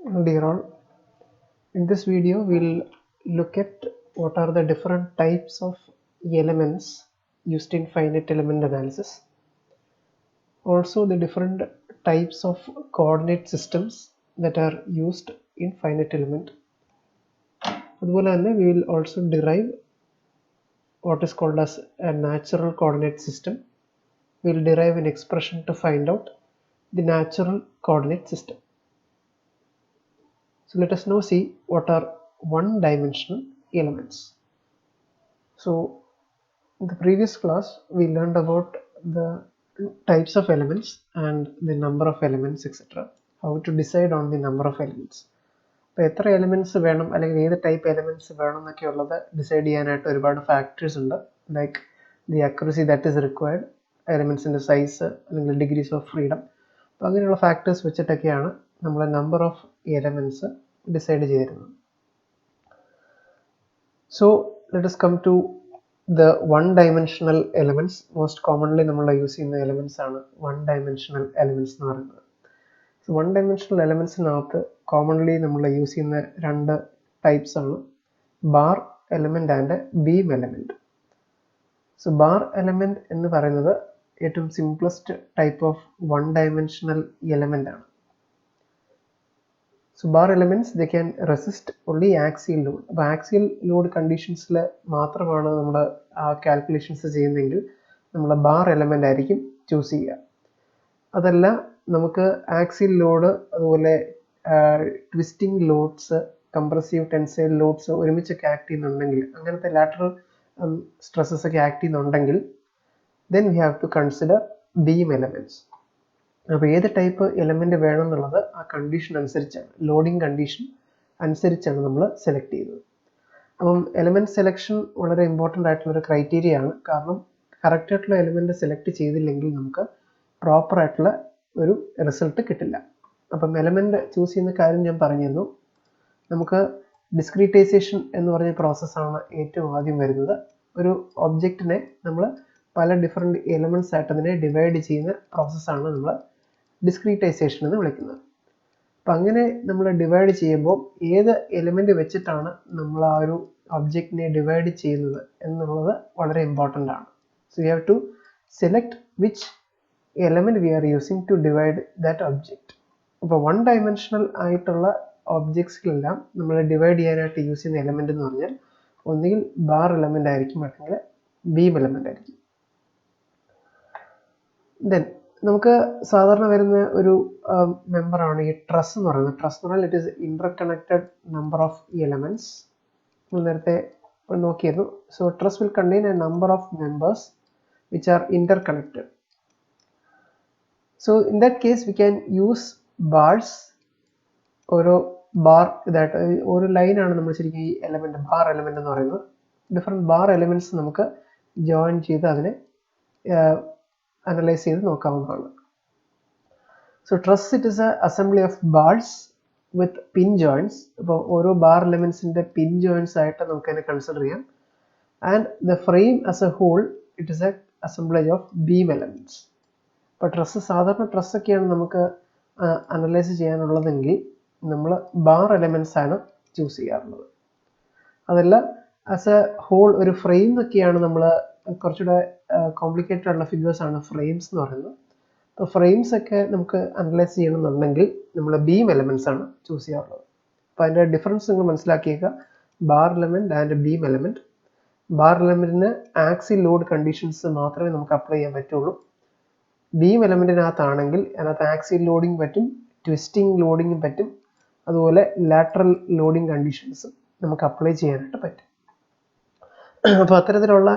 Dear all, in this video we'll look at what are the different types of elements used in finite element analysis. Also the different types of coordinate systems that are used in finite element. We will also derive what is called as a natural coordinate system. We will derive an expression to find out the natural coordinate system. So let us now see what are one-dimensional elements. So in the previous class we learned about the types of elements and the number of elements, etc. How to decide on the number of elements. അപ്പോൾ എത്ര elements വേണം അല്ലെങ്കിൽ ഏത് type elements വേണം എന്നൊക്കെ ഉള്ളത് decide ചെയ്യാനായിട്ട് ഒരുപാട് ഫാക്ടേഴ്സ് ഉണ്ട്. Like the accuracy that is required, എലിമെൻറ്റ്സിൻ്റെ സൈസ് അല്ലെങ്കിൽ ഡിഗ്രീസ് ഓഫ് ഫ്രീഡം. അപ്പോൾ അങ്ങനെയുള്ള ഫാക്ടേഴ്സ് വെച്ചിട്ടൊക്കെയാണ് നമ്മൾ നമ്പർ ഓഫ് എലിമെൻറ്റ്സ് ഡിസൈഡ് ചെയ്തിരുന്നത്. So let us come to the one-dimensional elements. Most commonly നമ്മൾ യൂസ് ചെയ്യുന്ന എലിമെൻറ്റ്സ് ആണ് one-dimensional elements എന്ന് പറയുന്നത്. So one-dimensional elementsനകത്ത് commonly നമ്മൾ യൂസ് ചെയ്യുന്ന രണ്ട് ടൈപ്സ് ആണ് bar element and beam element. So bar element എന്ന് പറയുന്നത് ഏറ്റവും simplest type of one-dimensional element ആണ്. So bar elements, they can resist only axial load. അപ്പോൾ ആക്സിയൽ ലോഡ് കണ്ടീഷൻസിൽ മാത്രമാണ് നമ്മൾ ആ കാൽക്കുലേഷൻസ് ചെയ്യുന്നതെങ്കിൽ നമ്മൾ ബാർ എലമെന്റ് ആയിരിക്കും ചൂസ് ചെയ്യുക. അതല്ല നമുക്ക് ആക്സിയൽ ലോഡ് അതുപോലെ twisting loads, compressive tensile loads ഒരുമിച്ചൊക്കെ ആക്ട് ചെയ്യുന്നുണ്ടെങ്കിൽ, അങ്ങനത്തെ ലാറ്ററൽ സ്ട്രെസ്സസ് ഒക്കെ ആക്ട് ചെയ്യുന്നുണ്ടെങ്കിൽ then we have to consider beam elements. അപ്പോൾ ഏത് ടൈപ്പ് എലമെന്റ് വേണം എന്നുള്ളത് ആ കണ്ടീഷൻ അനുസരിച്ചാണ്, ലോഡിംഗ് കണ്ടീഷൻ അനുസരിച്ചാണ് നമ്മൾ സെലക്ട് ചെയ്യുന്നത്. അപ്പം എലമെന്റ് സെലക്ഷൻ വളരെ ഇമ്പോർട്ടൻ്റ് ആയിട്ടുള്ളൊരു ക്രൈറ്റീരിയ ആണ്. കാരണം കറക്റ്റ് ആയിട്ടുള്ള എലമെന്റ് സെലക്ട് ചെയ്തില്ലെങ്കിൽ നമുക്ക് പ്രോപ്പർ ആയിട്ടുള്ള ഒരു റിസൾട്ട് കിട്ടില്ല. അപ്പം എലമെന്റ് ചൂസ് ചെയ്യുന്ന കാര്യം ഞാൻ പറഞ്ഞിരുന്നു. നമുക്ക് ഡിസ്ക്രീറ്റൈസേഷൻ എന്ന് പറഞ്ഞ പ്രോസസ്സാണ് ഏറ്റവും ആദ്യം വരുന്നത്. ഒരു ഒബ്ജക്റ്റിനെ നമ്മൾ പല ഡിഫറെൻറ്റ് എലമെന്റ്സ് ആയിട്ട് അതിനെ ഡിവൈഡ് ചെയ്യുന്ന പ്രോസസ്സാണ് നമ്മൾ ഡിസ്ക്രീറ്റൈസേഷൻ എന്ന് വിളിക്കുന്നത്. അപ്പം അങ്ങനെ നമ്മൾ ഡിവൈഡ് ചെയ്യുമ്പോൾ ഏത് എലിമെന്റ് വെച്ചിട്ടാണ് നമ്മൾ ആ ഒരു ഒബ്ജക്റ്റിനെ ഡിവൈഡ് ചെയ്യുന്നത് എന്നുള്ളത് വളരെ ഇമ്പോർട്ടൻ്റ് ആണ്. So you have to select which element we are using to divide that object. അപ്പോൾ one-dimensional ആയിട്ടുള്ള ഒബ്ജക്ട്സിലെല്ലാം നമ്മൾ ഡിവൈഡ് ചെയ്യാനായിട്ട് യൂസ് ചെയ്യുന്ന എലമെന്റ് എന്ന് പറഞ്ഞാൽ ഒന്നുകിൽ ബാർ എലമെന്റ് ആയിരിക്കും അല്ലെങ്കിൽ ബീം എലമെന്റ് ആയിരിക്കും. ദെൻ നമുക്ക് സാധാരണ വരുന്ന ഒരു മെമ്പറാണ് ഈ ട്രസ് എന്ന് പറയുന്നത്. ട്രസ് എന്ന് പറഞ്ഞാൽ it is interconnected number of elements. നമ്മൾ നേരത്തെ നോക്കിയിരുന്നു. So truss will contain a number of members which are interconnected. So in that case we can use bars. ഓരോ ബാർ ഇതായിട്ട് ഒരു ലൈനാണ് നമ്മൾ ശരിക്കും ഈ എലമെന്റ് ബാർ എലമെന്റ് എന്ന് പറയുന്നത്. ഡിഫറെൻറ്റ് ബാർ എലമെന്റ്സ് നമുക്ക് ജോയിൻ ചെയ്ത് അതിനെ അനലൈസ് ചെയ്ത് നോക്കാവുന്നതാണ്. So truss it is a assembly of bars with pin joints. അപ്പോൾ ഓരോ ബാർ എലമെന്റ്സിന്റെ പിൻ ജോയിൻസ് ആയിട്ട് നമുക്ക് അതിനെ കൺസിഡർ ചെയ്യാം. And the frame as a whole it is a assemblage of beam elements. അപ്പോൾ ട്രസ്, സാധാരണ ട്രസ് ഒക്കെയാണ് നമുക്ക് അനലൈസ് ചെയ്യാനുള്ളതെങ്കിൽ നമ്മൾ ബാർ എലമെന്റ്സ് ആണ് ചൂസ് ചെയ്യാറുള്ളത്. അതല്ല ആസ് എ ഹോൾ ഒരു ഫ്രെയിം ഒക്കെയാണ് നമ്മൾ കുറച്ചുകൂടെ കോംപ്ലിക്കേറ്റഡ് ആയിട്ടുള്ള ഫിഗേഴ്സ് ആണ് ഫ്രെയിംസ് എന്ന് പറയുന്നത്. അപ്പോൾ ഫ്രെയിംസ് ഒക്കെ നമുക്ക് അനലൈസ് ചെയ്യണമെന്നുണ്ടെങ്കിൽ നമ്മൾ ബീം എലമെന്റ്സ് ആണ് ചൂസ് ചെയ്യാറുള്ളത്. അപ്പോൾ അതിൻ്റെ ഡിഫറൻസ് നിങ്ങൾ മനസ്സിലാക്കിയേക്കുക. Bar element and beam element. Bar എലമെന്റിന് ആക്സിൽ ലോഡ് കണ്ടീഷൻസ് മാത്രമേ നമുക്ക് അപ്ലൈ ചെയ്യാൻ പറ്റുള്ളൂ. ബീം എലമെന്റിനകത്താണെങ്കിൽ അതിനകത്ത് ആക്സിൽ ലോഡിങ് പറ്റും, ട്വിസ്റ്റിംഗ് ലോഡിങ് പറ്റും, അതുപോലെ ലാറ്ററൽ ലോഡിങ് കണ്ടീഷൻസ് നമുക്ക് അപ്ലൈ ചെയ്യാനായിട്ട് പറ്റും. അപ്പോൾ അത്തരത്തിലുള്ള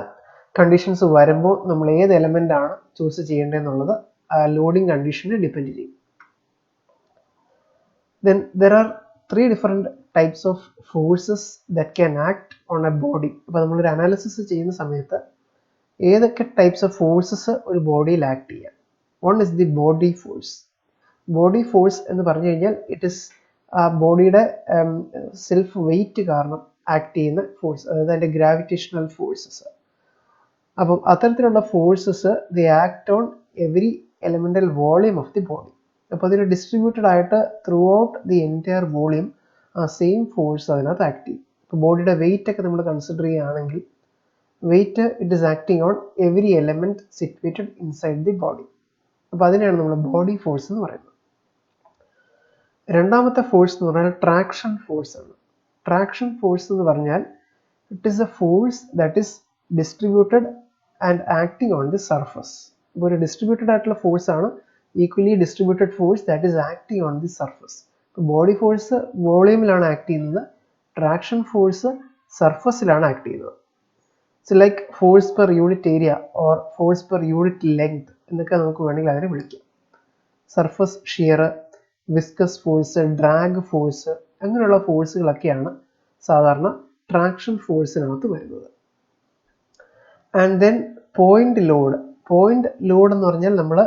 കണ്ടീഷൻസ് വരുമ്പോൾ നമ്മൾ ഏത് എലമെന്റ് ആണ് ചൂസ് ചെയ്യേണ്ടതെന്നുള്ളത് ആ ലോഡിങ് കണ്ടീഷനെ ഡിപ്പെൻഡ് ചെയ്യും. Then there are 3 different types of forces that can act on a body. അപ്പോൾ നമ്മളൊരു അനാലിസിസ് ചെയ്യുന്ന സമയത്ത് ഏതൊക്കെ ടൈപ്സ് ഓഫ് ഫോഴ്സസ് ഒരു ബോഡിയിൽ ആക്ട് ചെയ്യാം. One is the body force. Body force എന്ന് പറഞ്ഞു കഴിഞ്ഞാൽ ഇറ്റ് ഇസ് ആ ബോഡിയുടെ സെൽഫ് വെയിറ്റ് കാരണം ആക്ട് ചെയ്യുന്ന ഫോഴ്സ്, അതായത് അതിൻ്റെ ഗ്രാവിറ്റേഷണൽ ഫോഴ്സസ്. അപ്പം അത്തരത്തിലുള്ള forces the act on every elemental volume of the body. അപ്പോൾ അതിന് ഡിസ്ട്രിബ്യൂട്ടഡ് ആയിട്ട് throughout the entire volume ആ സെയിം ഫോഴ്സ് അതിനകത്ത് ആക്ട് ചെയ്യും. ഇപ്പോൾ ബോഡിയുടെ വെയിറ്റ് ഒക്കെ നമ്മൾ കൺസിഡർ ചെയ്യുകയാണെങ്കിൽ weight it is acting on every element situated inside the body. അപ്പോൾ അതിനെയാണ് നമ്മൾ ബോഡി ഫോഴ്സ് എന്ന് പറയുന്നത്. രണ്ടാമത്തെ ഫോഴ്സ് എന്ന് പറഞ്ഞാൽ ട്രാക്ഷൻ ഫോഴ്സ് ആണ്. ട്രാക്ഷൻ ഫോഴ്സ് എന്ന് പറഞ്ഞാൽ it is A force that is distributed and acting on the surface. ഇപ്പോൾ ഒരു ഡിസ്ട്രിബ്യൂട്ടഡ് ആയിട്ടുള്ള ഫോഴ്സ് ആണ്, equally distributed force that is acting on the surface. ഇപ്പോൾ ബോഡി ഫോഴ്സ് വോളിയമിലാണ് ആക്ട് ചെയ്യുന്നത്, ട്രാക്ഷൻ ഫോഴ്സ് സർഫസിലാണ് ആക്ട് ചെയ്യുന്നത്. It's like force per unit area or force per unit length എന്നൊക്കെ നമുക്ക് വേണമെങ്കിൽ അതിനെ വിളിക്കാം. Surface shear, viscous force, drag force, അങ്ങനെയുള്ള ഫോഴ്സുകളൊക്കെയാണ് സാധാരണ ട്രാക്ഷൻ ഫോഴ്സിനകത്ത് വരുന്നത്. And then point load. Point load എന്ന് പറഞ്ഞാൽ നമ്മൾ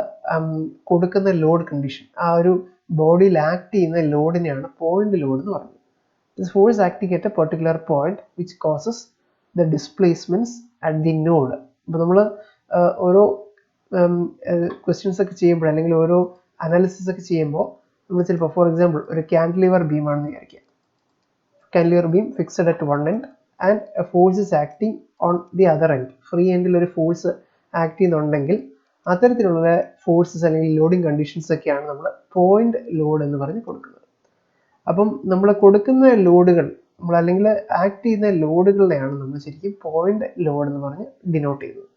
കൊടുക്കുന്ന ലോഡ് കണ്ടീഷൻ, ആ ഒരു ബോഡിയിൽ ആക്ട് ചെയ്യുന്ന ലോഡിനെയാണ് പോയിന്റ് ലോഡ് എന്ന് പറയുന്നത്. This force acting at A particular point which causes the displacements at the node. അപ്പോൾ നമ്മൾ ഓരോ ക്വസ്റ്റ്യൻസ് ഒക്കെ ചെയ്യുമ്പോൾ അല്ലെങ്കിൽ ഓരോ അനാലിസിസ് ഒക്കെ ചെയ്യുമ്പോൾ നമ്മൾ ചിലപ്പോൾ ഫോർ എക്സാമ്പിൾ ഒരു കാന്റിലിവർ ബീം ആണെന്ന് വിചാരിക്കുക. Cantilever beam fixed at one end and A force is acting on the other end. Free എൻഡിൽ ഒരു ഫോഴ്സ് ആക്ട് ചെയ്യുന്നുണ്ടെങ്കിൽ അത്തരത്തിലുള്ള ഫോഴ്സസ് അല്ലെങ്കിൽ ലോഡിങ് കണ്ടീഷൻസ് ഒക്കെയാണ് നമ്മൾ പോയിന്റ് ലോഡ് എന്ന് പറഞ്ഞ് കൊടുക്കുന്നത്. അപ്പം നമ്മൾ കൊടുക്കുന്ന ലോഡുകൾ നമ്മൾ അല്ലെങ്കിൽ ആക്ട് ചെയ്യുന്ന ലോഡുകളെയാണ് നമ്മൾ ശരിക്കും പോയിന്റ് ലോഡ് എന്ന് പറഞ്ഞ് ഡിനോട്ട് ചെയ്യുന്നത്.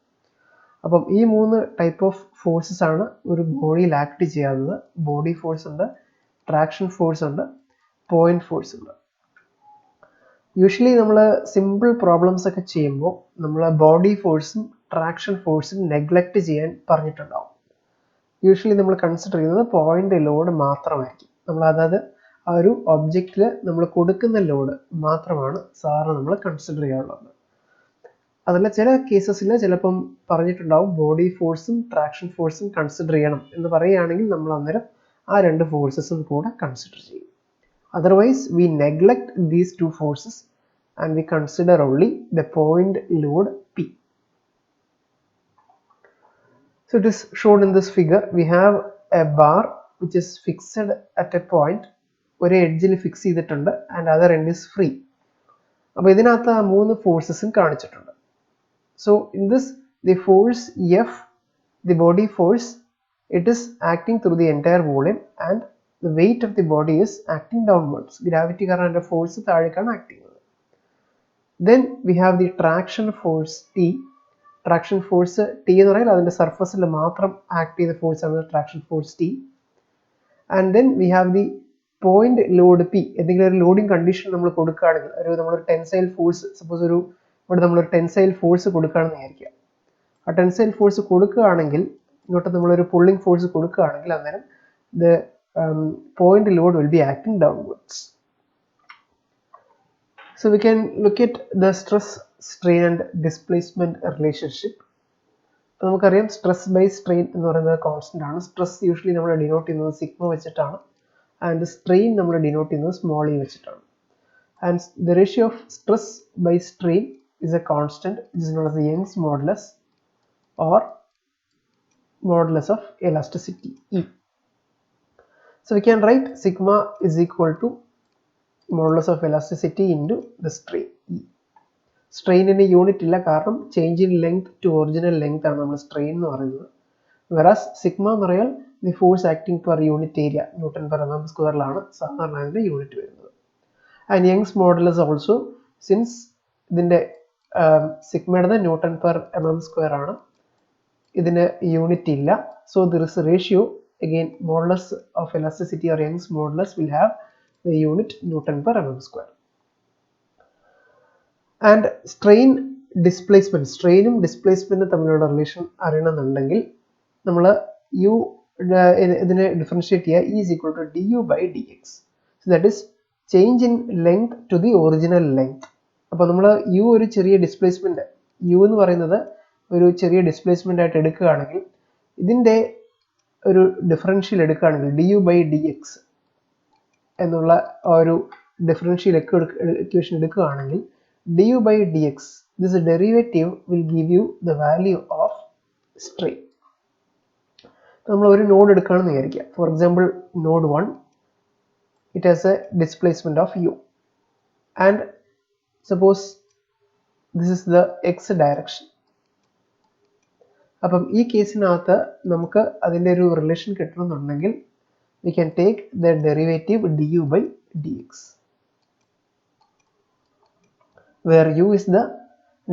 അപ്പം ഈ 3 ടൈപ്പ് ഓഫ് ഫോഴ്സസ് ആണ് ഒരു ബോഡിയിൽ ആക്ട് ചെയ്യാവുന്നത്. ബോഡി ഫോഴ്സ് ഉണ്ട്, ട്രാക്ഷൻ ഫോഴ്സ് ഉണ്ട്, പോയിന്റ് ഫോഴ്സ് ഉണ്ട്. യൂഷ്വലി നമ്മൾ സിമ്പിൾ പ്രോബ്ലംസ് ഒക്കെ ചെയ്യുമ്പോൾ നമ്മൾ ബോഡി ഫോഴ്സും ട്രാക്ഷൻ ഫോഴ്സും നെഗ്ലക്റ്റ് ചെയ്യാൻ പറഞ്ഞിട്ടുണ്ടാവും. യൂഷ്വലി നമ്മൾ കൺസിഡർ ചെയ്യുന്നത് പോയിന്റ് ലോഡ് മാത്രമായിരിക്കും. നമ്മൾ അതായത് ആ ഒരു ഒബ്ജക്റ്റിൽ നമ്മൾ കൊടുക്കുന്ന ലോഡ് മാത്രമാണ് സാധാരണ നമ്മൾ കൺസിഡർ ചെയ്യാറുള്ളത്. അതല്ല ചില കേസസിൽ ചിലപ്പം പറഞ്ഞിട്ടുണ്ടാവും ബോഡി ഫോഴ്സും ട്രാക്ഷൻ ഫോഴ്സും കൺസിഡർ ചെയ്യണം എന്ന് പറയുകയാണെങ്കിൽ നമ്മൾ അന്നേരം ആ 2 ഫോഴ്സസും കൂടെ കൺസിഡർ ചെയ്യും. Otherwise, we neglect these 2 forces and we consider only the point load P. So it is shown in this figure. We have a bar which is fixed at a point. ഒരു എഡ്ജിൽ fix ചെയ്തിട്ടുണ്ട് and other end is free. അപ്പോൾ ഇതിനകത്ത് ആ 3 ഫോഴ്സസും കാണിച്ചിട്ടുണ്ട്. So in this, the force F, the body force, it is acting through the entire volume and the weight of the body is acting downwards. Gravity കാരണം force താഴേക്കാണ് act ചെയ്യുന്നത്. Then we have the traction force T. Traction force T എന്ന് പറഞ്ഞാൽ അതിൻ്റെ സർഫസിൽ മാത്രം act ചെയ്ത force ആണ് traction force T. And then we have the point load P. എന്തെങ്കിലും ഒരു ലോഡിംഗ് കണ്ടീഷൻ നമ്മൾ കൊടുക്കുകയാണെങ്കിൽ നമ്മളൊരു ടെൻസൈൽ ഫോഴ്സ് സപ്പോസ് ഇവിടെ നമ്മളൊരു ടെൻസൈൽ ഫോഴ്സ് കൊടുക്കുകയാണെന്ന് വിചാരിക്കുക. ആ ടെൻസൈൽ ഫോഴ്സ് കൊടുക്കുകയാണെങ്കിൽ ഇങ്ങോട്ട് നമ്മളൊരു പുള്ളിംഗ് ഫോഴ്സ് കൊടുക്കുകയാണെങ്കിൽ അന്നേരം the point load will be acting downwards. So we can look at the stress, strain and displacement relationship. നമുക്കറിയാം സ്ട്രെസ് ബൈ സ്ട്രെയിൻ എന്ന് പറയുന്നത് കോൺസ്റ്റന്റ് ആണ്. സ്ട്രെസ് യൂഷ്വലി നമ്മൾ ഡിനോട്ട് ചെയ്യുന്നത് സിഗ്മ വെച്ചിട്ടാണ് ആൻഡ് സ്ട്രെയിൻ നമ്മൾ ഡിനോട്ട് ചെയ്യുന്നത് സ്മോൾ ഇ വെച്ചിട്ടാണ്. And the ratio of stress by strain is a constant which is known as the Young's modulus or modulus of elasticity E. So we can write sigma is equal to modulus of elasticity into the strain E. Strain in a unit illa കാരണം change in length to original length ആണ് നമ്മൾ strain എന്ന് പറയുന്നത്. Whereas sigma എന്ന് പറഞ്ഞാൽ the force acting per unit area Newton per mm squareലാണ് സാധാരണ അതിന്റെ unit വരുന്നത്. And Young's modulus also, since ഇതിന്റെ സിഗ്മയുടെ ന്യൂട്ടൺ പെർ mm square ആണ്, ഇതിന് യൂണിറ്റ് ഇല്ല. So there is a ratio. Again, modulus of elasticity or Young's modulus will have the unit Newton per mm square. And strain displacement, strainum displacement തമ്മിലുള്ള relation അറിയണമെന്നുണ്ടെങ്കിൽ നമ്മൾ ഇതിനെ differentiate ചെയ്യുക. E is equal to du by dx. So that is change in length to the original length. അപ്പോൾ നമ്മൾ ഒരു ചെറിയ displacement എന്ന് പറയുന്നത് ഒരു ചെറിയ ഡിസ്പ്ലേസ്മെന്റ് ആയിട്ട് എടുക്കുകയാണെങ്കിൽ ഇതിന്റെ ഒരു ഡിഫറൻഷ്യൽ എടുക്കുകയാണെങ്കിൽ du by dx എന്നുള്ള ഒരു ഡിഫറൻഷ്യൽ ഇക്വേഷൻ എടുക്കുകയാണെങ്കിൽ du by dx, this derivative will give you the value of strain. നമ്മൾ ഒരു നോഡ് എടുക്കുകയാണെന്ന് വിചാരിക്കുക. For example node 1, it has a displacement of u, and suppose this is the x direction. അപ്പം ഈ കേസിനകത്ത് നമുക്ക് അതിൻ്റെ ഒരു relation കിട്ടണമെന്നുണ്ടെങ്കിൽ we can take the derivative du by dx, where u is the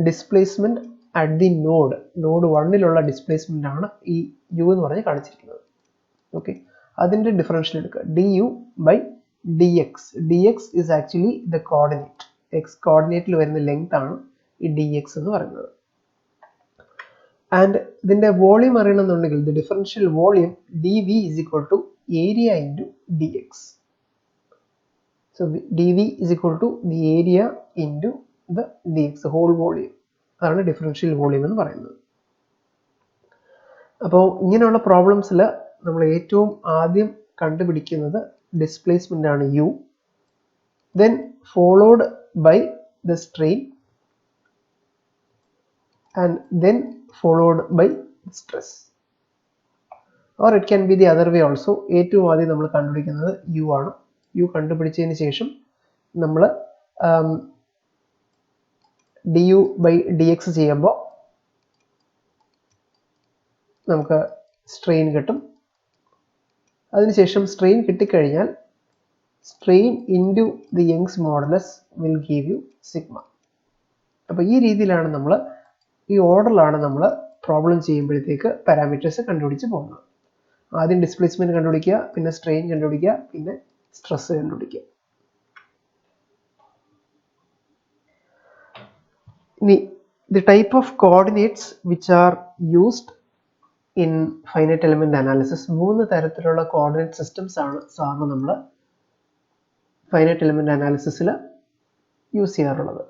displacement at the node 1-ലുള്ള displacement ആണ് ഈ u എന്ന് പറഞ്ഞ് കാണിച്ചിരിക്കുന്നത്. ഓക്കെ, അതിൻ്റെ ഡിഫറൻഷ്യൽ എടുക്കുക, du by dx. dx is actually the coordinate, x കോർഡിനേറ്റിൽ വരുന്ന ലെങ്ത് ആണ് ഈ dx എന്ന് പറയുന്നത്. ആൻഡ് ഇതിൻ്റെ വോളിയം അറിയണമെന്നുണ്ടെങ്കിൽ the differential volume dv is equal to area into dx. So dv is equal to the area into the dx, the whole volume. അതാണ് differential volume എന്ന് പറയുന്നത്. അപ്പോൾ ഇങ്ങനെയുള്ള പ്രോബ്ലംസിൽ നമ്മൾ ഏറ്റവും ആദ്യം കണ്ടുപിടിക്കുന്നത് ഡിസ്പ്ലേസ്മെന്റ് ആണ് u, then followed by the strain, and then followed by stress, or it can be the other way also. ഏറ്റവും ആദ്യം നമ്മൾ കണ്ടുപിടിക്കുന്നത് u ആണ്. u കണ്ടുപിടിച്ചതിന് ശേഷം നമ്മൾ du by dx ചെയ്യുമ്പോൾ നമുക്ക് സ്ട്രെയിൻ കിട്ടും. അതിനുശേഷം സ്ട്രെയിൻ കിട്ടിക്കഴിഞ്ഞാൽ strain into the Young's modulus will give you sigma. അപ്പോൾ ഈ രീതിയിലാണ് നമ്മൾ, ഈ ഓർഡറിലാണ് നമ്മൾ പ്രോബ്ലം ചെയ്യുമ്പോഴത്തേക്ക് പാരാമീറ്റേഴ്സ് കണ്ടുപിടിച്ച് പോകുന്നത്. ആദ്യം ഡിസ്പ്ലേസ്മെന്റ് കണ്ടുപിടിക്കുക, പിന്നെ സ്ട്രെയിൻ കണ്ടുപിടിക്കുക, പിന്നെ സ്ട്രെസ് കണ്ടുപിടിക്കുക. ഇനി the type of coordinates which are used in finite element analysis, 3 തരത്തിലുള്ള കോർഡിനേറ്റ് സിസ്റ്റംസ് ആണ് സാധാരണ നമ്മൾ ഫൈനൈറ്റ് എലിമെന്റ് അനാലിസിസിൽ യൂസ് ചെയ്യാറുള്ളത്.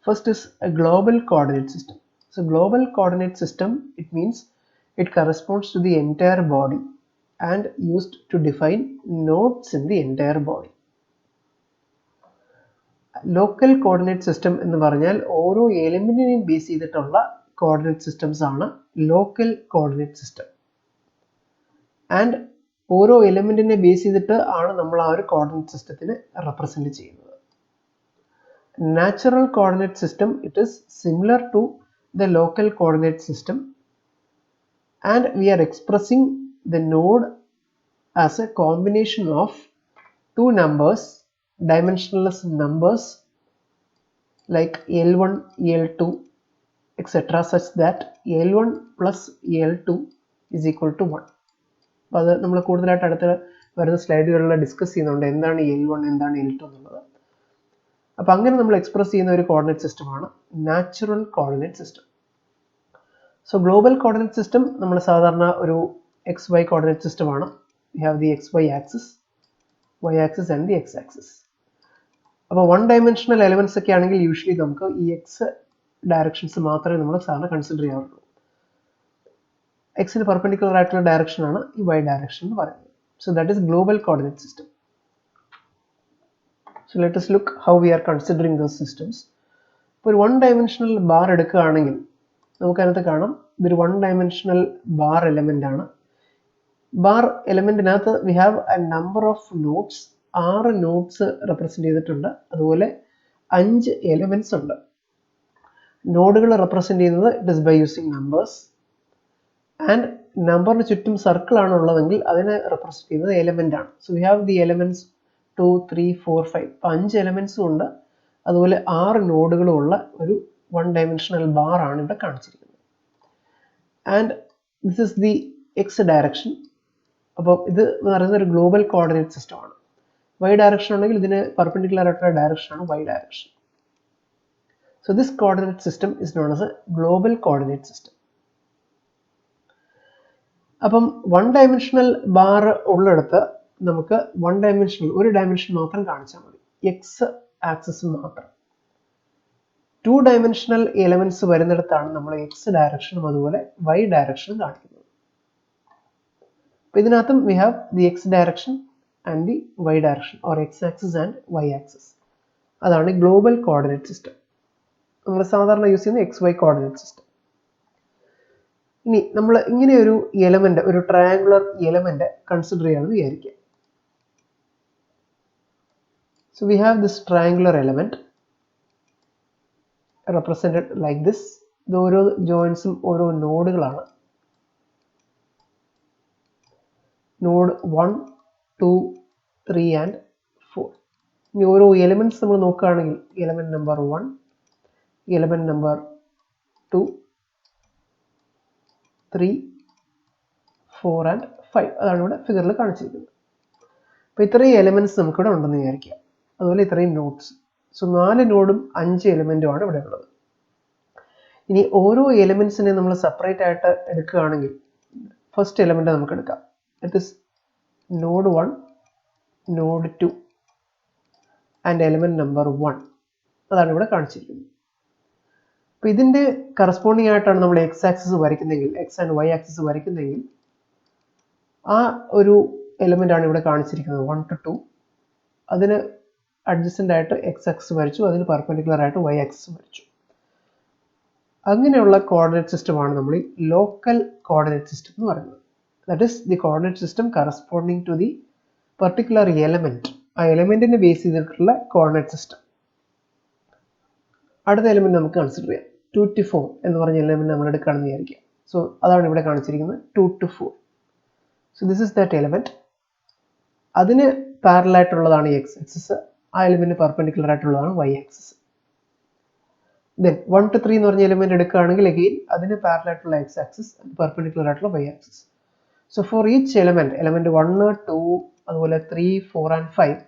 First is A global coordinate system. So global coordinate system, it means it corresponds to the entire body and used to define nodes in the entire body. Local coordinate system എന്ന് പറഞ്ഞാൽ ഓരോ എലിമെന്റിനെയും base ചെയ്തിട്ടുള്ള coordinate systems ആണ് local coordinate system. And ഓരോ എലിമെന്റിനെ base ചെയ്തിട്ട് ആണ് നമ്മൾ ആ ഒരു കോർഡിനേറ്റ് സിസ്റ്റത്തിനെ റെപ്രസെന്റ് ചെയ്യുന്നത്. Natural coordinate system, it is similar to the local coordinate system, and we are expressing the node as a combination of 2 numbers, dimensionless numbers like L1, L2, etc., such that L1 plus L2 is equal to 1. അപ്പോൾ അത് നമ്മൾ കൂടുതലായിട്ട് അടുത്ത വരുന്ന സ്ലൈഡുകളിൽ discuss ചെയ്യുന്നുണ്ട് എന്താണ് L1, എന്താണ് L2 എന്നുള്ളത്. അപ്പോൾ അങ്ങനെ നമ്മൾ എക്സ്പ്രസ് ചെയ്യുന്ന ഒരു കോർഡിനേറ്റ് സിസ്റ്റമാണ് natural coordinate system. So global coordinate system നമ്മൾ സാധാരണ ഒരു XY കോർഡിനേറ്റ് സിസ്റ്റമാണ്. We have the XY axis, Y axis and the X axis. അപ്പോൾ 1 ഡയമെൻഷണൽ എലമെന്റ്സ് ഒക്കെ ആണെങ്കിൽ യൂഷ്വലി നമുക്ക് ഈ എക്സ് ഡയറക്ഷൻസ് മാത്രമേ നമ്മൾ സാധാരണ കൺസിഡർ ചെയ്യാറുള്ളൂ. എക്സിന് പെർപെൻഡിക്കുലർ ആയിട്ടുള്ള ഡയറക്ഷൻ ആണ് ഈ Y ഡയറക്ഷൻ എന്ന് പറയുന്നത്. So that is global coordinate system. So let us look how we are considering those systems. ഇപ്പോൾ ഒരു 1 ഡയമെൻഷണൽ ബാർ എടുക്കുകയാണെങ്കിൽ നമുക്കതിനകത്ത് കാണാം ഇതൊരു 1 ഡയമെൻഷണൽ ബാർ എലമെന്റ് ആണ്. ബാർ എലമെന്റിനകത്ത് we have a number of nodes, 6 nodes represent ചെയ്തിട്ടുണ്ട്. അതുപോലെ 5 എലമെന്റ്സ് ഉണ്ട്. നോഡുകൾ റെപ്രസെന്റ് ചെയ്യുന്നത് it is by using numbers, and നമ്പറിന് ചുറ്റും സർക്കിൾ ആണ് ഉള്ളതെങ്കിൽ അതിനെ റെപ്രസെന്റ് ചെയ്യുന്നത് എലമെന്റ് ആണ്. So we have the elements 2, 3, 4, 5. 5 എലമെന്റ്സും ഉണ്ട്, അതുപോലെ 6 നോഡുകളും ഉള്ള ഒരു 1 ഡയമെൻഷണൽ ബാർ ആണ് ഇവിടെ കാണിച്ചിരിക്കുന്നത്. And this is the X direction. അപ്പോൾ ഇത് എന്ന് പറയുന്നത് ഒരു ഗ്ലോബൽ കോർഡിനേറ്റ് സിസ്റ്റം ആണ്. Y ഡയറക്ഷൻ ഉണ്ടെങ്കിൽ ഇതിന് പെർപെൻഡിക്കുലർ ആയിട്ടുള്ള ഡയറക്ഷൻ ആണ് Y direction. So this coordinate system is known as A global coordinate system. അപ്പം 1 ഡയമെൻഷണൽ ബാർ ഉള്ളിടത്ത് നമുക്ക് ഒരു ഡയമെൻഷൻ മാത്രം കാണിച്ചാൽ മതി, എക്സ് ആക്സിസ് മാത്രം. 2 ഡയമെൻഷണൽ എലമെന്റ്സ് വരുന്നിടത്താണ് നമ്മൾ എക്സ് ഡയറക്ഷനും അതുപോലെ Y ഡയറക്ഷനും കാണിക്കുന്നത്. ഇതിനകത്തും we have the x direction and the y direction, or x axis and y axis. അതാണ് ഗ്ലോബൽ കോർഡിനേറ്റ് സിസ്റ്റം. നമ്മൾ സാധാരണ യൂസ് ചെയ്യുന്ന XY കോർഡിനേറ്റ് സിസ്റ്റം. ഇനി നമ്മൾ ഇങ്ങനെ ഒരു എലമെന്റ്, ഒരു ട്രയാങ്കുലർ എലമെന്റ് കൺസിഡർ ചെയ്യാമെന്ന് വിചാരിക്കുക. So we have this triangular element represented like this. ഇത് ഓരോ ജോയിൻസും ഓരോ നോഡുകളാണ്. Node 1, 2, 3 and 4. ഇനി ഓരോ എലിമെന്റ്സ് നമ്മൾ നോക്കുകയാണെങ്കിൽ element number 1, element number 2, 3, 4 and 5. അതാണ് ഇവിടെ ഫിഗറിൽ കാണിച്ചിരിക്കുന്നത്. അപ്പോൾ ഇത്രയും എലിമെന്റ്സ് നമുക്കിവിടെ ഉണ്ടെന്ന് വിചാരിക്കുക. അതുപോലെ ഇത്രയും നോഡ്സ്. സോ 4 നോഡും 5 എലിമെന്റുമാണ് ഇവിടെ ഉള്ളത്. ഇനി ഓരോ എലിമെന്റ്സിനെ നമ്മൾ സെപ്പറേറ്റ് ആയിട്ട് എടുക്കുകയാണെങ്കിൽ ഫസ്റ്റ് എലിമെന്റ് നമുക്ക് എടുക്കാം. It is node 1, node 2 and element number 1. അതാണ് ഇവിടെ കാണിച്ചിരിക്കുന്നത്. അപ്പോൾ ഇതിൻ്റെ കറസ്പോണ്ടിങ് ആയിട്ടാണ് നമ്മൾ എക്സ് ആക്സിസ് വരയ്ക്കുന്നതെങ്കിൽ, എക്സ് ആൻഡ് വൈ ആക്സിസ് വരയ്ക്കുന്നതെങ്കിൽ ആ ഒരു എലിമെന്റ് ആണ് ഇവിടെ കാണിച്ചിരിക്കുന്നത് 1 to 2. അതിന് അഡ്ജസ്റ്റൻ്റ് ആയിട്ട് എക്സ് ആക്സിസ് വരച്ചു, അതിന് പെർപെൻഡിക്കുലർ ആയിട്ട് വൈ ആക്സിസ് വരച്ചു. അങ്ങനെയുള്ള കോർഡിനേറ്റ് സിസ്റ്റമാണ് നമ്മൾ ഈ ലോക്കൽ കോർഡിനേറ്റ് സിസ്റ്റം എന്ന് പറയുന്നത്. That is the coordinate system corresponding to the particular element. ആ എലമെന്റിനെ ബേസ് ചെയ്തിട്ടുള്ള കോർഡിനേറ്റ് സിസ്റ്റം. അടുത്ത എലമെന്റ് നമുക്ക് കൺസിഡർ ചെയ്യാം. 2 to 4 എന്ന് പറഞ്ഞ എലമെന്റ് നമ്മൾ എടുക്കുകയാണെന്ന് വിചാരിക്കുക. സോ അതാണ് ഇവിടെ കാണിച്ചിരിക്കുന്നത് 2 to 4. So this is that element. അതിന് പാരലൽ ആയിട്ടുള്ളതാണ് എക്സ് ആക്സിസ്, ആ എലിമെന്റ് പെർപെൻഡിക്കുലർ ആയിട്ടുള്ളതാണ് വൈ ആക്സിസ്. ദെൻ 1 to 3 എന്ന് പറഞ്ഞ എലിമെന്റ് എടുക്കുകയാണെങ്കിൽ അഗെയിൻ അതിന് പാരലൽ ആയിട്ടുള്ള എക്സ് ആക്സിസ്, പെർപെൻഡിക്കുലർ ആയിട്ടുള്ള y axis. So for each element 1, 2, അതുപോലെ 3, 4 ആൻഡ് 5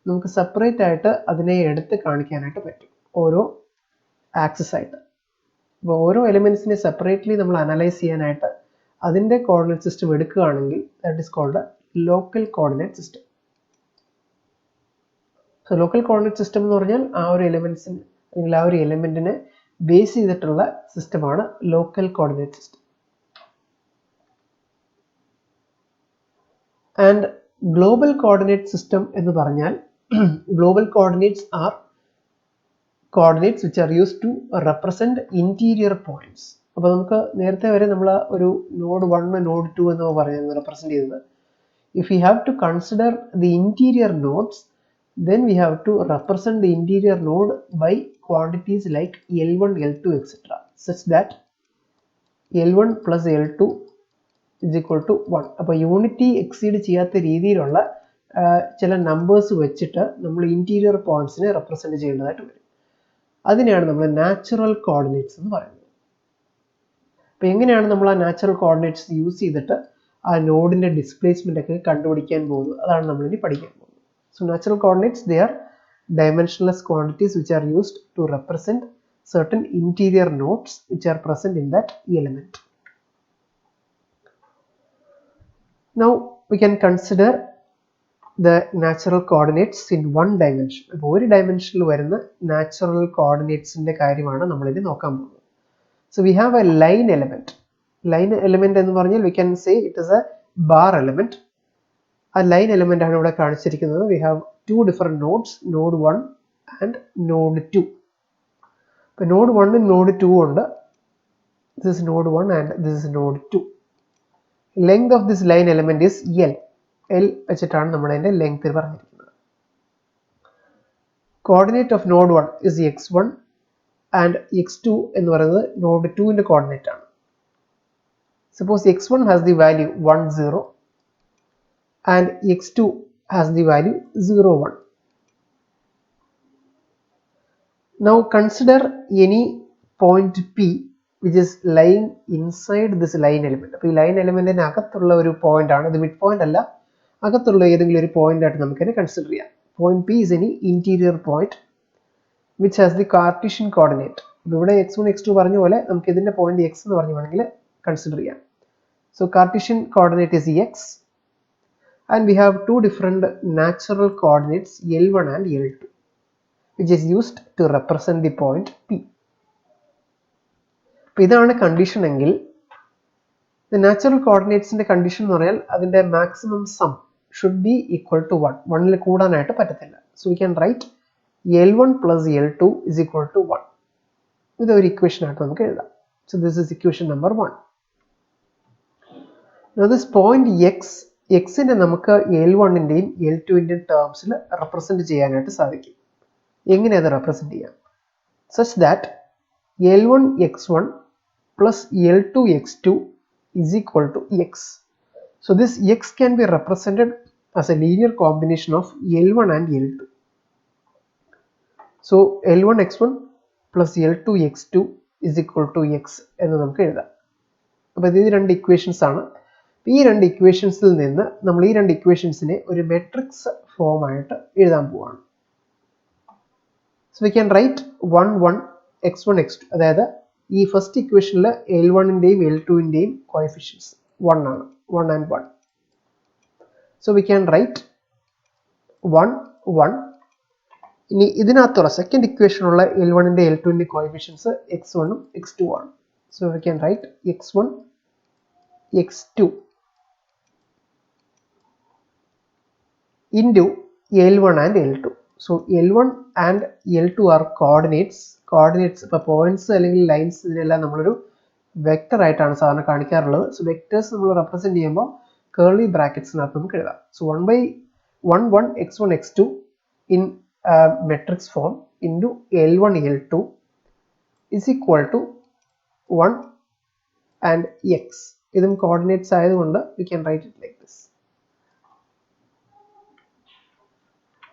നമുക്ക് സെപ്പറേറ്റ് ആയിട്ട് അതിനെ എടുത്ത് കാണിക്കാനായിട്ട് പറ്റും, ഓരോ ആക്സിസ് ആയിട്ട്. അപ്പോൾ ഓരോ എലിമെന്റ്സിനെ സെപ്പറേറ്റ്ലി നമ്മൾ അനലൈസ് ചെയ്യാനായിട്ട് അതിൻ്റെ കോർഡിനേറ്റ് സിസ്റ്റം എടുക്കുകയാണെങ്കിൽ that is called local coordinate system. So local coordinate system എന്ന് പറഞ്ഞാൽ ആ ഒരു എലിമെന്റ്സിന് അല്ലെങ്കിൽ ആ ഒരു എലിമെന്റിനെ ബേസ് ചെയ്തിട്ടുള്ള സിസ്റ്റമാണ് local coordinate system. And global coordinate system എന്ന് പറഞ്ഞാൽ global coordinates are coordinates which are used to represent interior points. അപ്പോൾ നമുക്ക് നേരത്തെ വരെ നമ്മൾ ഒരു നോഡ് 1, നോഡ് 2 എന്ന് പറയുന്നത് റെപ്രസെന്റ് ചെയ്തത്. If we have to consider the interior nodes, then we have to represent the interior node by quantities like L1, L2, etc. such that L1 plus L2 is equal to 1. അപ്പോൾ unity exceed ചെയ്യാത്ത രീതിയിലുള്ള ചില numbers വെച്ചിട്ട് നമ്മൾ interior പോയിന്റ്സിനെ represent ചെയ്യേണ്ടതായിട്ട് വരും. അതിനെയാണ് നമ്മൾ നാച്ചുറൽ കോർഡിനേറ്റ്സ് എന്ന് പറയുന്നത്. അപ്പോൾ എങ്ങനെയാണ് നമ്മൾ ആ നാച്ചുറൽ കോർഡിനേറ്റ്സ് യൂസ് ചെയ്തിട്ട് ആ നോഡിൻ്റെ ഡിസ്പ്ലേസ്മെൻ്റ് ഒക്കെ കണ്ടുപിടിക്കാൻ പോകുന്നത്, അതാണ് നമ്മളിനി പഠിക്കാൻ പോകുന്നത്. So natural coordinates they are dimensionless quantities which are used to represent certain interior nodes which are present in that element. Now we can consider the natural coordinates in one dimension. അപ്പോൾ ഒരു ഡയമെൻഷനിൽ വരുന്ന natural കോർഡിനേറ്റ്സിൻ്റെ കാര്യമാണ് നമ്മളിത് നോക്കാൻ പോകുന്നത്. So we have A line element. Line element എന്ന് പറഞ്ഞാൽ we can say it is A bar element. ആ ലൈൻ എലമെന്റ് ആണ് ഇവിടെ കാണിച്ചിരിക്കുന്നത്. We have 2 different nodes, node 1 and node 2. ഇപ്പോൾ നോഡ് 1 നോഡ് 2 ഉണ്ട്. This is node 1 and this is node 2. Length of this line element is L. L വെച്ചിട്ടാണ് നമ്മൾ അതിൻ്റെ length പറഞ്ഞിരിക്കുന്നത്. Coordinate of node 1 is x1 and x2 എന്ന് പറയുന്നത് node 2ന്റെ coordinate ആണ്. Suppose x1 has the value 1, 0 and x2 has the value 0, 1. Now consider any point P which is lying inside this line element. അപ്പോൾ ഈ line എലമെന്റിന് അകത്തുള്ള ഒരു point ആണ് ഇത്. Mid point അല്ല, അകത്തുള്ള ഏതെങ്കിലും ഒരു പോയിന്റ് ആയിട്ട് നമുക്കതിനെ കൺസിഡർ ചെയ്യാം. Point P is any interior point which has the Cartesian coordinate. ഇവിടെ x1 x2 പറഞ്ഞ പോലെ നമുക്ക് ഇതിന്റെ പോയിന്റ് x എന്ന് പറഞ്ഞു വേണമെങ്കിൽ കൺസിഡർ ചെയ്യാം. So Cartesian coordinate is x. And we have 2 different natural coordinates L1 and L2 which is used to represent the point P. അപ്പോൾ ഇതാണ് കണ്ടീഷൻ എങ്കിൽ നാച്ചുറൽ കോർഡിനേറ്റ്സിന്റെ കണ്ടീഷൻ എന്ന് പറഞ്ഞാൽ അതിന്റെ maximum sum should be equal to 1. 1ൽ കൂടാനായിട്ട് പറ്റത്തില്ല. So we can write L1 plus L2 is equal to 1. ഇതൊരു ഇക്വേഷൻ ആയിട്ട് നമുക്ക് എഴുതാം. So this is equation number 1. Now this point x നെ നമുക്ക് L1 ന്റെയും L2 ന്റെയും ടേംസിൽ റെപ്രസെന്റ് ചെയ്യാനായിട്ട് സാധിക്കും. എങ്ങനെ അത് റെപ്രസെന്റ് ചെയ്യാം? Such that L1 x1 plus L2 x2 is equal to x. So this x can be represented as a linear combination of L1 and L2. So L1 x1 plus L2 x2 is equal to x എന്ന് നമുക്ക് എഴുതാം. അപ്പോൾ ഇത് രണ്ട് equations ആണ്. ഈ രണ്ട് ഇക്വേഷൻസിൽ നിന്ന് നമ്മൾ ഈ രണ്ട് ഇക്വേഷൻസിനെ ഒരു മെട്രിക്സ് ഫോം ആയിട്ട് എഴുതാൻ പോവാണ്. So we can write 1 1 x1 x2, അതായത് ഈ ഫസ്റ്റ് ഇക്വേഷനിൽ L1 ന്റെയും L2 ന്റെയും കോഎഫിഷ്യൻസ് 1 ആണ്, 1 and 1. So we can write 1 1. ഇനി ഇതിനകത്തുള്ള സെക്കൻഡ് ഇക്വേഷനുള്ള L1 ന്റെ L2 ന്റെ കോഎഫിഷ്യൻസ് x1 ഉം x2 ആണ്. So we can write x1 x2 into L1 and L2. So L1 and L2 are coordinates. ഇപ്പോൾ പോയിന്റ്സ് അല്ലെങ്കിൽ ലൈൻസ് ഇതിനെല്ലാം നമ്മളൊരു വെക്ടർ ആയിട്ടാണ് സാധാരണ കാണിക്കാറുള്ളത്. സോ വെക്ടേഴ്സ് നമ്മൾ റെപ്രസെന്റ് ചെയ്യുമ്പോൾ കേർലി ബ്രാക്കറ്റ്സിനകത്ത് നമുക്ക് എഴുതാം. So 1 1 x1 x2 in matrix form into L1 L2 is equal to 1 and x. ഇതും കോർഡിനേറ്റ്സ് ആയതുകൊണ്ട് we can write it like this.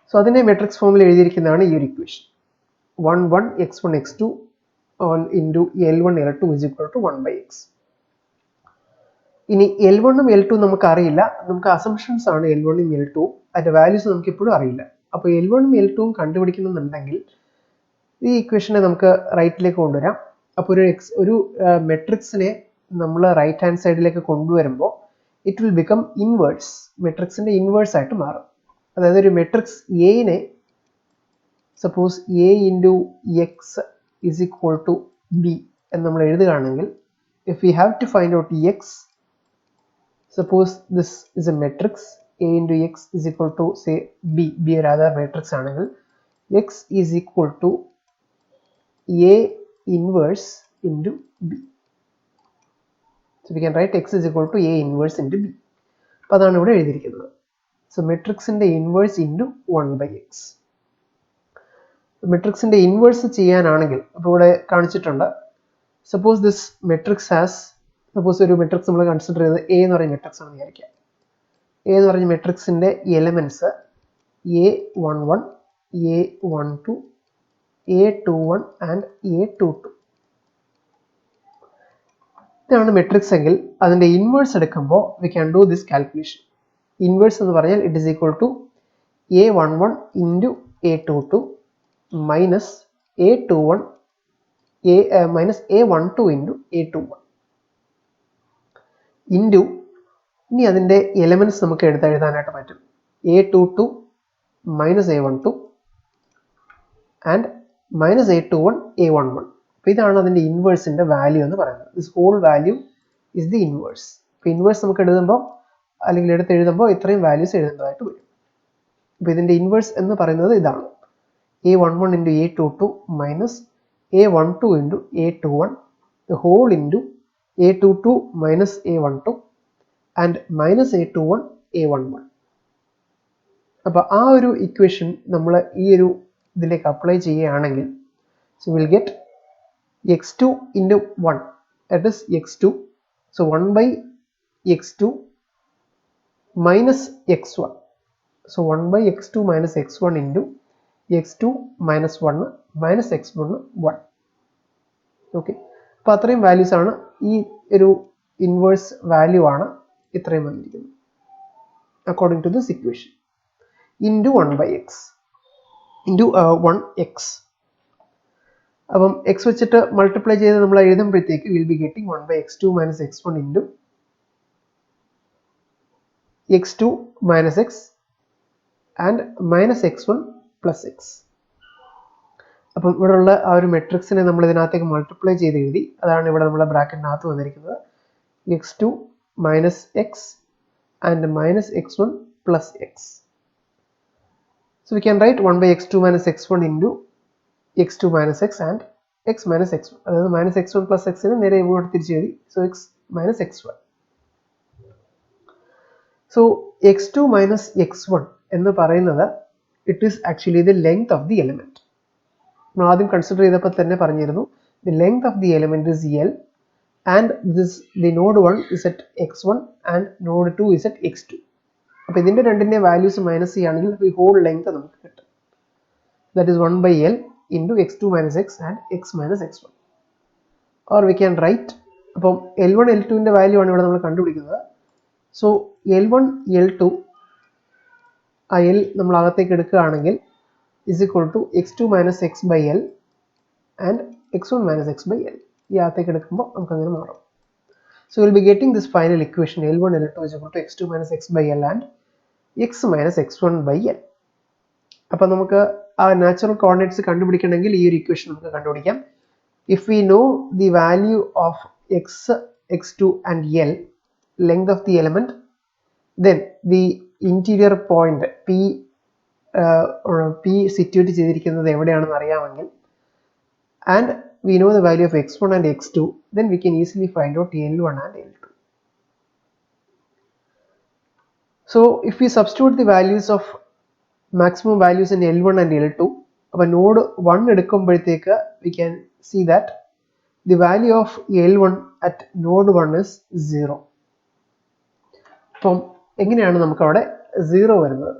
So അതിനെ മെട്രിക്സ് ഫോമിൽ എഴുതിയിരിക്കുന്നതാണ് ഈ ഒരു equation. 1 1 x1 x2 on into L1 L2 is equal to 1 by x. ഇനി L1 ഉം L2 നമുക്ക് അറിയില്ല, നമുക്ക് അസംഷൻസ് ആണ് L1 ഉം L2 ഉം, അതിന്റെ വാല്യൂസ് നമുക്ക് ഇപ്പോഴും അറിയില്ല. അപ്പോൾ L1 ഉം L2 ഉം കണ്ടുപിടിക്കണമെന്നുണ്ടെങ്കിൽ ഈ ഇക്വേഷനെ നമുക്ക് റൈറ്റിലേക്ക് കൊണ്ടുവരാം. അപ്പോൾ ഒരു മെട്രിക്സിനെ നമ്മൾ റൈറ്റ് ഹാൻഡ് സൈഡിലേക്ക് കൊണ്ടുവരുമ്പോൾ ഇറ്റ് വിൽ ബിക്കം ഇൻവേഴ്സ്, മെട്രിക്സിന്റെ ഇൻവേഴ്സ് ആയിട്ട് മാറും. അതായത് ഒരു മെട്രിക്സ് എനെ suppose A into x is equal to B എന്ന് നമ്മൾ എഴുതുകയാണെങ്കിൽ, if you have to find out x, suppose this is a matrix A into x is equal to say B, B ഒരു other matrix ആണെങ്കിൽ x is equal to A inverse into B. So we can write x is equal to A inverse into B. അപ്പോൾ അതാണ് ഇവിടെ എഴുതിയിരിക്കുന്നത്. So മെട്രിക്സിന്റെ inverse into 1 by x. മെട്രിക്സിന്റെ inverse ചെയ്യാനാണെങ്കിൽ അപ്പോൾ ഇവിടെ കാണിച്ചിട്ടുണ്ട്, suppose this matrix has, suppose ഒരു മെട്രിക്സ് നമ്മൾ കൺസിഡർ ചെയ്തത് എ എന്ന് പറയുന്ന മെട്രിക്സ് ആണെന്ന് വിചാരിക്കാം. എ എന്ന് പറഞ്ഞ മെട്രിക്സിന്റെ elements A11 A12 A21 and A22. ഇതാണ് മെട്രിക്സ് എങ്കിൽ അതിന്റെ ഇൻവേഴ്സ് എടുക്കുമ്പോൾ we can do this calculation. Inverse എന്ന് പറഞ്ഞാൽ it is equal to A11 into A22 minus A21 minus A12 into A21 into, ഇനി അതിൻ്റെ എലമെന്റ്സ് നമുക്ക് എഴുതാനായിട്ട് പറ്റും. A22 minus A12 and minus A21 A11. അപ്പോൾ ഇതാണ് അതിൻ്റെ ഇൻവേഴ്സിൻ്റെ വാല്യൂ എന്ന് പറയുന്നത്. This whole value is the inverse. അപ്പോൾ ഇൻവേഴ്സ് നമുക്ക് എഴുതുമ്പോൾ അല്ലെങ്കിൽ എഴുതുമ്പോൾ ഇത്രയും വാല്യൂസ് എഴുതേണ്ടതായിട്ട് വരും. അപ്പോൾ ഇതിൻ്റെ ഇൻവേഴ്സ് എന്ന് പറയുന്നത് ഇതാണ്, A11 into A22 minus A12 into A21 the whole into A22 minus A12 and minus A21 A11. അപ്പോൾ ആ ഒരു ഇക്വേഷൻ നമ്മൾ ഈ ഒരു ഇതിലേക്ക് അപ്ലൈ ചെയ്യുകയാണെങ്കിൽ, so we'll get x2 into 1, that is x2. So 1 by x2 minus x1. So 1 by x2 minus x1 into x2 minus 1 minus x1 1. Okay, അപ്പോൾ അത്രയും വാല്യൂസ് ആണ്, ഈ ഒരു ഇൻവേഴ്സ് വാല്യൂ ആണ് ഇത്രയും വന്നിരിക്കുന്നത് according to this equation into 1 by x into 1x. അപ്പം x വെച്ചിട്ട് മൾട്ടിപ്ലൈ ചെയ്ത് നമ്മൾ എഴുതുമ്പോഴത്തേക്ക് will be getting 1 by x2 minus x1 into x2 minus x and minus x1 plus x. അപ്പം ഇവിടെയുള്ള ആ ഒരു മെട്രിക്സിനെ നമ്മൾ ഇതിനകത്തേക്ക് മൾട്ടിപ്ലൈ ചെയ്ത് എഴുതി, അതാണ് ഇവിടെ നമ്മുടെ ബ്രാക്കറ്റിനകത്ത് വന്നിരിക്കുന്നത്. x2 minus x and minus x1 plus x. So we can write 1 by x2 minus x1 into x2 minus x and x minus x1. അതായത് minus x1 plus x നെ നേരെ ഇങ്ങോട്ട് തിരിച്ച് എഴുതി. So x minus x1. So x2 minus x1 എന്ന് പറയുന്നത് it is actually the length of the element. നമ്മൾ ആദ്യം കൺസിഡർ ചെയ്തപ്പോൾ തന്നെ പറഞ്ഞിരുന്നു the length of the element is L and the node 1 is at x1 and node 2 is at x2. അപ്പോൾ ഇതിന്റെ രണ്ടിന്റെ വാല്യൂസ് മൈനസ് ചെയ്യുകയാണെങ്കിൽ ഈ ഹോൾ ലെങ്ത് നമുക്ക് കിട്ടും. That is 1 by L into x2 minus x and x minus x1. Or we can write, അപ്പം L1 L2 ന്റെ value ആണ് ഇവിടെ നമ്മൾ കണ്ടുപിടിക്കുന്നത്. സോ L1 L2 ആ L നമ്മൾ അകത്തേക്ക് എടുക്കുകയാണെങ്കിൽ is equal to x2 minus x by L and x1 minus x by L. ഈ അകത്തേക്ക് എടുക്കുമ്പോൾ നമുക്ക് അങ്ങനെ മാറും. So we'll be getting this final equation L1 L2 is equal to x2 minus x by L and x minus x1 by L. അപ്പോൾ നമുക്ക് ആ natural coordinates കണ്ടുപിടിക്കണമെങ്കിൽ ഈ ഒരു ഇക്വേഷൻ നമുക്ക് കണ്ടുപിടിക്കാം. If we know the value of x, x2 and L, length of the element, then the interior point P situate ചെയ്തിരിക്കുന്നത് എവിടെയാണെന്ന് അറിയാമെങ്കിൽ and we know the value of x1 and x2, then we can easily find out L1 and L2. So if we substitute the values of maximum values in L1 and L2, അപ്പോൾ node 1 എടുക്കുമ്പോഴത്തേക്ക് we can see that the value of L1 at node 1 is 0. അപ്പം എങ്ങനെയാണ് നമുക്ക് അവിടെ 0 വരുന്നത്?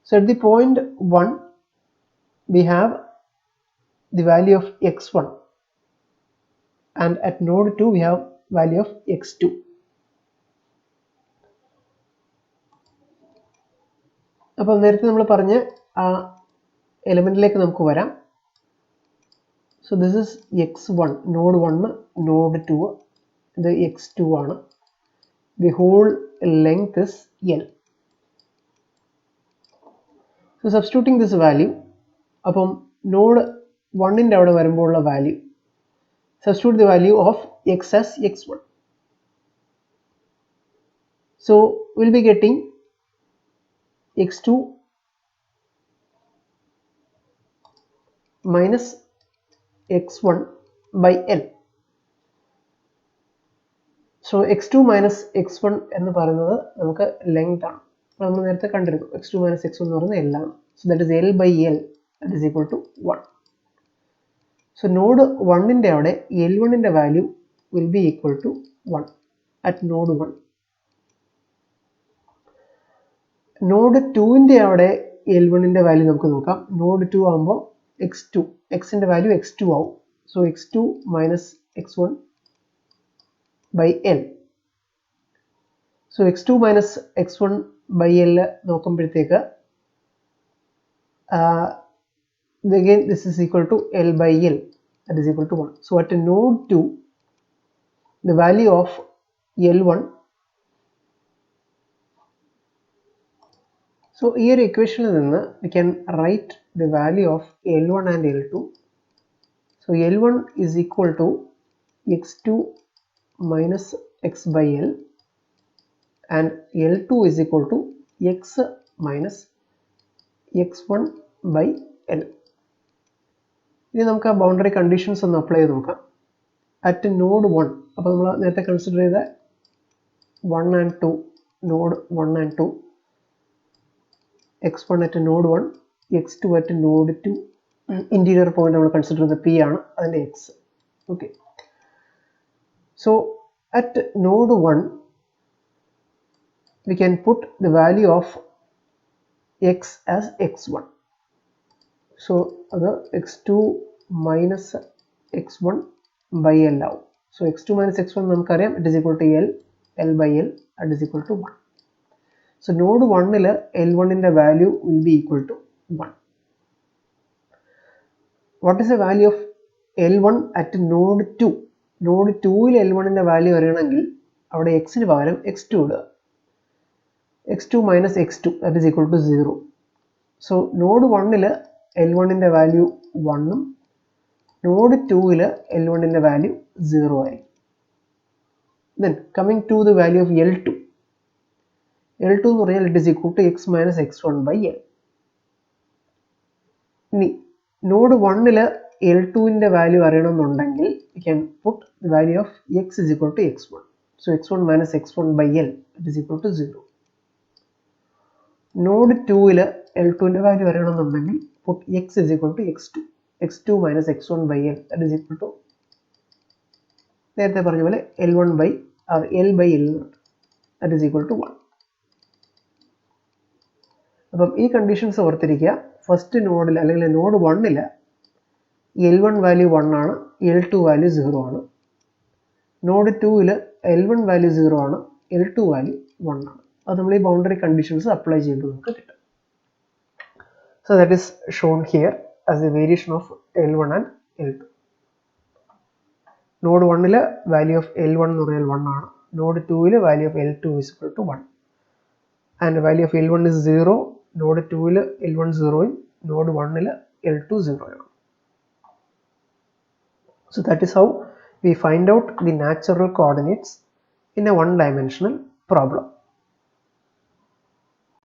So at the point 1 we have the value of x1 and at node 2 we have value of x2. അപ്പോൾ നേരത്തെ നമ്മൾ പറഞ്ഞ ആ എലിമെന്റിലേക്ക് നമുക്ക് വരാം. So this is x1, node 1, node 2, ഇത് x2 ആണ്. The whole length is L. So substituting this value, അപ്പം node 1 അവിടെ വരുമ്പോഴുള്ള value, substitute the value of x as x1. So we'll be getting x2 minus x1 by L. So x2 minus x1 എന്ന് പറയുന്നത് നമുക്ക് length ആണ്. നമ്മൾ നേരത്തെ കണ്ടിരുന്നു x2 minus x1 എന്ന് പറയുന്നത് L ആണ്. So that is L by L, that is equal to 1. So node 1 ന്റെ അവിടെ L1 ന്റെ value will be equal to 1 at node 1. Node 2 ന്റെ അവിടെ L1 ന്റെ വാല്യൂ നമുക്ക് നോക്കാം. Node 2 ആകുമ്പോൾ x2, x ന്റെ വാല്യൂ x2 ആവും. So x2 minus x1 by L. So x2 minus x1 by L നോക്കുമ്പോഴത്തേക്ക് again this is equal to L by L, that is equal to 1. So at node 2 the value of L1, so ഈ ഒരു ഇക്വേഷനിൽ നിന്ന് we can write the value of L1 and L2. So L1 is equal to x2 minus x by L and L2 is equal to x minus x1 by L. ഇനി നമുക്ക് ആ boundary conditions ഒന്ന് apply ചെയ്ത് നോക്കാം. At node 1, അപ്പോൾ നമ്മൾ നേരത്തെ consider ചെയ്ത 1 and 2, node 1 and 2, x1 at node 1, x2 at node 2, interior point നമ്മൾ കൺസിഡർ ചെയ്ത P ആണ്, അതിൻ്റെ x. Okay. So at node 1 we can put the value of x as x1. So അത് x2 minus x1 by L ആവും. So x2 minus x1 നമുക്കറിയാം it is equal to L, L by L, that is equal to 1. So node 1 ൽ L1 ന്റെ value will be equal to 1. What is the value of L1 at node 2? Node 2 ൽ L1 ന്റെ value അറിയണമെങ്കിൽ അവിടെ x ന് പകരം x2 ഇടുക. x2 minus x2, that is equal to 0. So node 1 ൽ L1 ന്റെ വാല്യൂ 1 ഉം node 2 ൽ L1 ന്റെ വാല്യൂ 0 ആയി. Then coming to the value of L2. L2 എന്ന് പറഞ്ഞാൽ it is equal to x minus x1 by L. ഇനി node 1 ൽ L2 ന്റെ വാല്യൂ അറിയണമെന്നുണ്ടെങ്കിൽ we can put the value of x is equal to x1. So x1 minus x1 by L, it is equal to 0. Node 2ൽ L2ൻ്റെ value വരണമെന്നുണ്ടെങ്കിൽ put x is equal to x2. x2 minus x1 by L that is equal to നേരത്തെ പറഞ്ഞ പോലെ L1 by L by L that is equal to 1. അപ്പം ഈ conditions ഓർത്തിരിക്കുക. First നോഡിൽ അല്ലെങ്കിൽ നോഡ് 1ൽ L1 വാല്യൂ 1 ആണ്, L2 വാല്യൂ 0 ആണ്. നോഡ് 2ൽ L1 വാല്യൂ 0 ആണ്, L2 വാല്യൂ 1 ആണ്. അത് നമ്മൾ ഈ ബൗണ്ടറി കണ്ടീഷൻസ് അപ്ലൈ ചെയ്യുമ്പോൾ നമുക്ക് കിട്ടും. So that is shown here as the variation of L1 and L2. Node 1ൽ വാല്യൂ ഓഫ് L1 എന്ന് പറഞ്ഞാൽ 1 ആണ്. നോഡ് 2ൽ value of L2 is equal to 1. And value of L1 is 0. Node 2ൽ L1 0യും നോഡ് 1ൽ L2 0യാണ്. So that is how we find out the natural coordinates in a one-dimensional problem.